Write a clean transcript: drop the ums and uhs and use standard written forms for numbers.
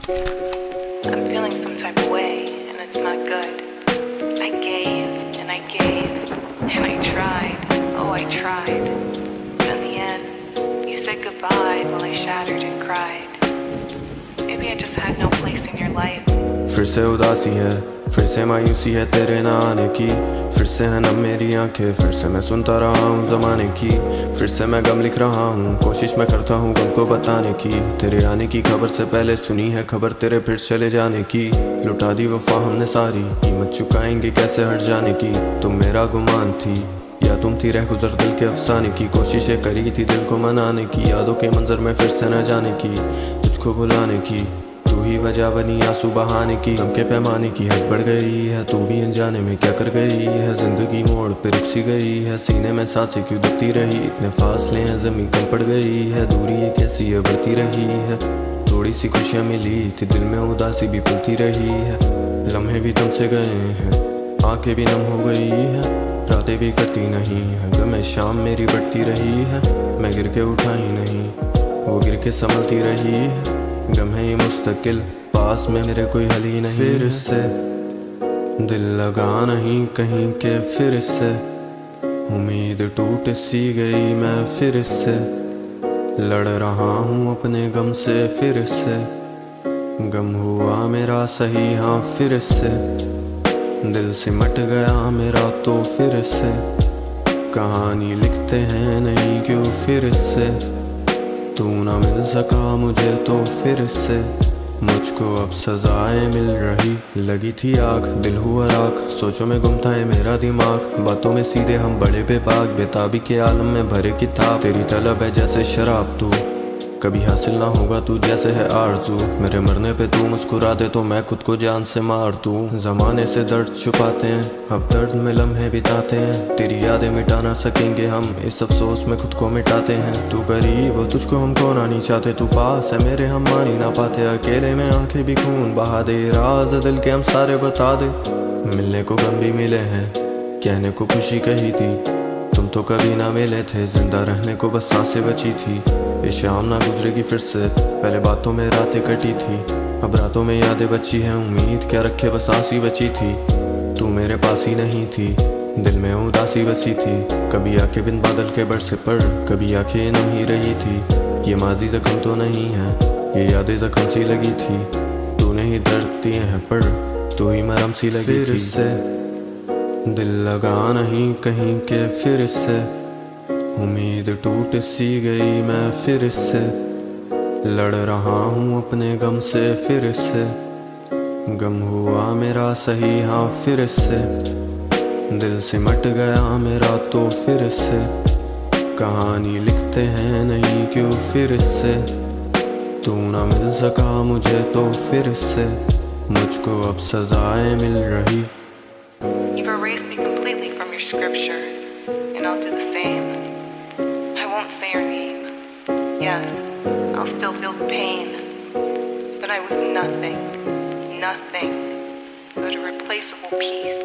I'm feeling some type of way, and it's not good. I gave, and I gave, and I tried. Oh, I tried. But in the end, you said goodbye while I shattered and cried. Maybe I just had no place in your life. फिर से उदासी है, फिर से मायूसी है तेरे ना आने की, फिर से है न मेरी आंखें, फिर से मैं सुनता रहा हूँ ज़माने की, फिर से मैं गम लिख रहा हूँ, कोशिश मैं करता हूँ गम को बताने की। तेरे आने की खबर से पहले सुनी है खबर तेरे फिर चले जाने की। लुटा दी वफा हमने सारी, कीमत चुकाएंगे कैसे हट जाने की। तुम मेरा गुमान थी या तुम थी रह गुजर दिल के अफसाने की। कोशिशें करी थी दिल को मनाने की, यादों के मंजर में फिर से न जाने की, तुझको भुलाने की। तू ही वजह बनी आंसू बहाने की, गम के पैमाने की हद बढ़ गई है। तू भी अनजाने में क्या कर गई है, जिंदगी मोड़ पे रुक सी गई है। सीने में सांसें क्यों दबती रही, इतने फासले हैं जमीन कम पड़ गई है। दूरी ये कैसी है बढ़ती रही है, थोड़ी सी खुशियाँ मिली थी दिल में उदासी भी पलती रही है। लम्हे भी तुमसे गए हैं, आंखें भी नम हो गई है, रातें भी कटी नहीं है। गमे शाम मेरी बढ़ती रही है, मैं गिर के उठा ही नहीं, वो गिर के संभलती रही है। गम है ये मुस्तकिल, पास में मेरे कोई हल ही नहीं। फिर से दिल लगा नहीं कहीं के, फिर से उम्मीद टूट सी गई। मैं फिर से लड़ रहा हूँ अपने गम से, फिर से गम हुआ मेरा सही हाँ। फिर से दिल सिमट गया मेरा तो फिर से कहानी लिखते हैं नहीं क्यों। फिर से तू ना मिल सका मुझे तो फिर से मुझको अब सजाएं मिल रही। लगी थी आग दिल हुआ राख, सोचो में गुम था ये मेरा दिमाग। बातों में सीधे हम बड़े बेबाक, बेताबी के आलम में भरे किताब। तेरी तलब है जैसे शराब, तू कभी हासिल ना होगा तू जैसे है आरज़ू। मेरे मरने पे तू मुस्कुरा दे तो मैं खुद को जान से मार दूँ। ज़माने से दर्द छुपाते हैं, अब दर्द में लम्हे बिताते हैं। तेरी यादें मिटा ना सकेंगे हम, इस अफसोस में खुद को मिटाते हैं। तू करीब हो तुझको हम खोना नहीं चाहते, तू पास है मेरे हम मान ही ना पाते। अकेले में आंखें भी खून बहा दे, राज दिल के हम सारे बता दे। मिलने को गम भी मिले हैं, कहने को खुशी कही थी, तुम तो कभी ना मिले थे। जिंदा रहने को बस सांसें बची थी, ये शाम ना गुजरेगी फिर से। पहले बातों में रातें कटी थी, अब रातों में यादें बची हैं। उम्मीद क्या रखे बस आंसी बची थी, तू मेरे पास ही नहीं थी, दिल में उदासी बसी थी। कभी आंखें बिन बादल के बरसे पर, कभी आंखें नम ही रही थी। ये माजी जख्म तो नहीं है, ये यादें जख्म सी लगी थी। तूने ही दर्द दिए हैं पर तू ही मरहम सी लगी थी। फिर से दिल लगा नहीं कहीं के, फिर से उम्मीद टूट सी गई। मैं फिर से लड़ रहा हूँ अपने गम से, फिर से गम हुआ मेरा सही हाँ। फिर से दिल सिमट गया मेरा तो फिर से कहानी लिखते हैं नहीं क्यों। फिर से तू ना मिल सका मुझे तो फिर से मुझको अब सजाएं मिल रही। You've erased me completely from your scripture, and I'll do the same. I won't say your name. Yes, I'll still feel the pain, but I was nothing but a replaceable piece.